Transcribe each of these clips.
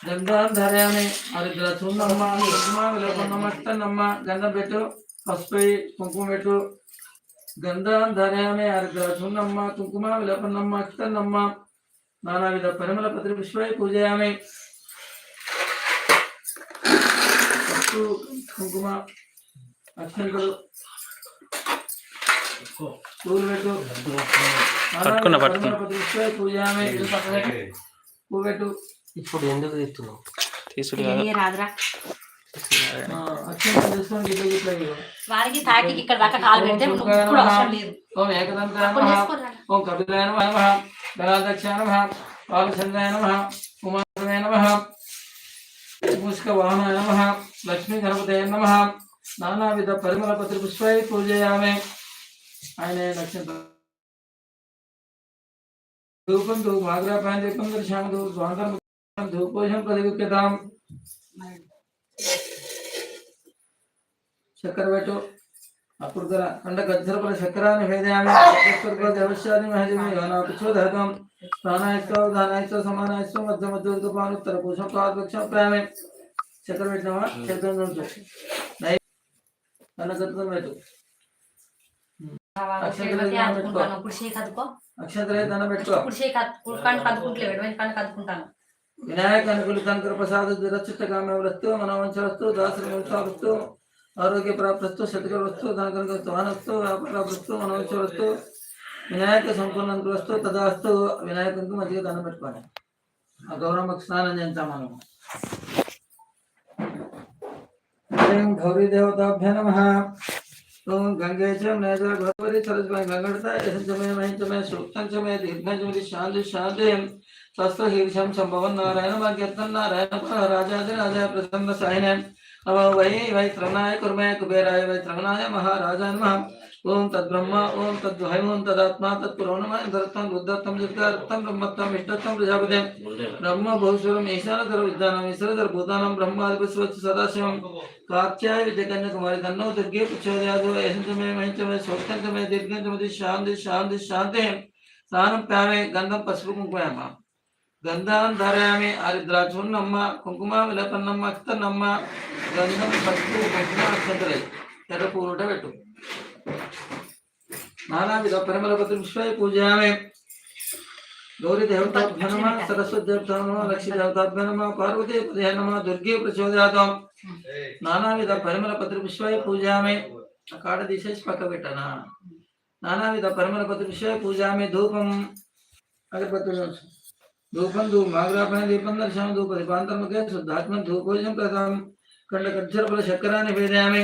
गंधान धारयामि हरिद्रा चूर्णम्मा कुंकुमा विलोपनमस्तनम्मा गंध बेटु पस्पै कुंकुम बेटु गंधान धारयामि हरिद्रा चूर्णम्मा कुंकुमा विलोपनमस्तनम्मा नानाविध परिमल पत्र पुष्पै पूजयामि कुंकुम अक्षंतलु పూలు పెట్టు పట్టుకున్న పుష్పై పూజయామి పువ్వు పెట్టు ఇప్పుడు ఎందుకు తీస్తున్నావు తీసుడు రాదురా అక్షంతలు తీసుకొని గిట్ల గిట్ల వారికి తాకి ఇక్కడ దాకా కాలు పెడితే ఇప్పుడు అవసరం లేదు ఓం ఏకదంతాయ నమః ఓం కపిలాయ నమః గణాధ్యక్షాయ నమః పాలచంద్రాయ నమః కుమారాయ నమః మూషిక వాహనాయ నమః లక్ష్మీ గణపతయ నమః నానావిధ పరిమళ పత్ర పుష్పై పూజయామి ఆయన నక్షత్రం ధూపం ధూపం ఆగ్రాపాయం దీపం దర్శనం ధూప స్వాంతం ధూపోషం ప్రతిగుప్యతాం చక్కెర పెట్టు అప్పుడు కదా కండ గజ్జరపల చక్రాన్ని భేదయామి దేవశ్యాన్ని మహజమి యోనాపుచ్చోదహతం ప్రాణాయత్వ దానాయత్వ సమానాయత్వ మధ్య మధ్యోదకపాను ఉత్తర పూషం ప్రాద్వక్షం ప్రేమే చక్కెర పెట్టినావా చక్రం నుంచి కండ గజ్జరం పెట్టు వినాయక అనుకూలితాంకర ప్రసాద దురచిత్తకామ్యవస్తు మనోవంచవస్తు దాసరవంశవస్తు ఆరోగ్య ప్రాప్తస్తు శతకవస్తు ధనకనకస్తు వానస్తు వ్యాపారస్తు మనోవంచవస్తు వినాయక సంపూర్ణ అనుకూలస్తు తదాస్తు వినాయకునికి మంచిగా దండం పెట్టుకోండి ఆ గౌరమ్మకు స్నానం చేయించాం మనం గౌరీ దేవతాభ్య నమః ओम गंगे च नैजा गोदावरी सरस्वती गंगड़ता ऐसंचमे महिंचमे सूक्तंचमे दीर्घंचमे शांति शांति शस्त्र हीर्षम संभवन नारायण भाग्यतन नारायण राजाधिराज राजा प्रसन्न सायन नमो वै त्रवणाय कुर्मे कुबेराय वै त्रवणाय महाराजाय नमः ओम तद्ब्रह्म ओम तद्वै ओम तदात्मा तत्पुरोणमय धरतं रुद्रतं जित्कारतं ब्रह्मत्तं इष्टतं प्रजापते ब्रह्म बहुस्वरम ईशानतर विद्यानाम ईश्वरतर भूतानां ब्रह्मादिपस्वच्छ सदाशिवं कात्याय विजयकन्या कुमारी तन्नो दुर्गे प्रचोदयात् ऐसंचमे महिंचमे सूक्तंचमे दीर्घंचमे शांति शांति शांति स्नानं प्यामे गंधं पసుపు కుంకుమ गंधान् धारयामि हरिद्राचूर्णम्म कुंकुमा विलेपन्नम्म अस्तनम्म गंधं पసుపు కుంకుమ అక్షంతలై ఎర్ర పూలుట పెట్టు नानाविध परिमल पत्र पुष्पै पूजयामि गौरी देवताभ्यो नमः सरस्वती देवताभ्यो नमः लक्ष्मी देवताभ्यो नमः पार्वती पदये नमः दुर्गे प्रचोदयात् नानाविध परिमल पत्र पुष्पै पूजयामि काड दिशेष पक्क పెట్టనా नानाविध परिमल पत्र पुष्पै पूजयामि धूपं अगरबत्ती धूपं धूप आग्रापाय दीपं दर्शनं धूप दीपान्तर्मुखे शुद्धात्मन धूपोजं प्रदां कंड गज्जरफल शक्करानि भेदयामि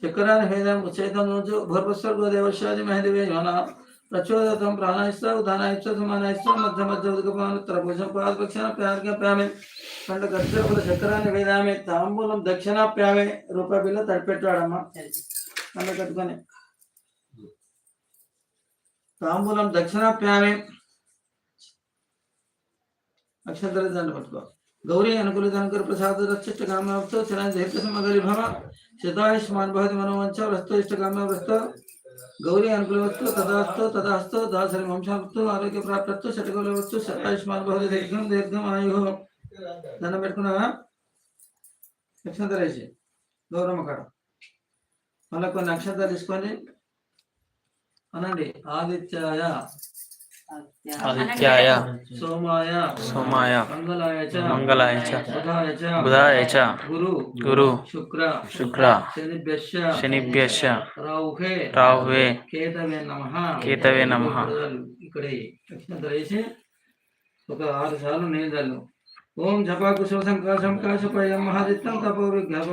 शक्करानि भेदं उच्चैतं नुजु भर्वस्वर्गो देवश्यादि महदेवे योना प्रचोदतं प्राणायश्च उदानायश्च समानायश्च मध्य मध्य उदकपान त्रपुषं पादपक्षण प्यार्घ्य प्यामे कंड गज्जरफल शक्करानि भेदामि तांबूलं दक्षिणा प्यामे रूपाय बिल्ल तडपेट्टाडम्म कंड कट्टुकोनि तांबूलं दक्षिणा प्यामे अक्षंतल దండ పట్టుకో गौरी अनुकूलितांकर प्रसाद रक्षित कामनावस्तु चरण दीर्घ समगली भव शतायुष्मान भवति मनोवांछा वस्तु इष्ट कामनावस्तु गौरी अनुकूलवस्तु तदास्तु दासरि वंशावस्तु आरोग्य प्राप्तस्तु शतकोलवस्तु शतायुष्मान भवति दीर्घम आयुः దండం పెట్టుకున్నావా అక్షంతలు వేసి గౌరమ్మ కాడ మళ్ళీ కొన్ని అక్షంతలు తీసుకొని అనండి ఆదిత్యాయ आदित्याय सोमाय मंगलाय च बुधाय च गुरु शुक्र शनिभ्यश्च राहुवे केतवे नमः इकडे अक्षंतలు వేసి ఒక 6 సార్లు నీళ్ళు ओम जपा कुशल संकाशम काशपयम महादित्यं तपोविघ्नव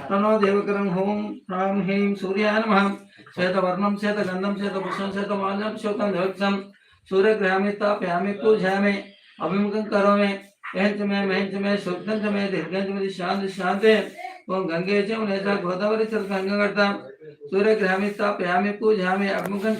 तनो देवकरं होम राम ह्रीं सूर्याय नमः श्वेतवर्णं श्वेतगन्धं श्वेतपुष्पं श्वेतमाल्यं श्वेतं धवक्षं सूर्यग्रहामि तापयामि पूजयामि अभिमुखं करोमि एहंच में शुद्धं च में दीर्घं च में शांति शांति ओम गंगे च नैजा गोदावरी चर गंगागढ़ सूर्यग्रहमिति स्थापयामि पूजयामि अग्मुखं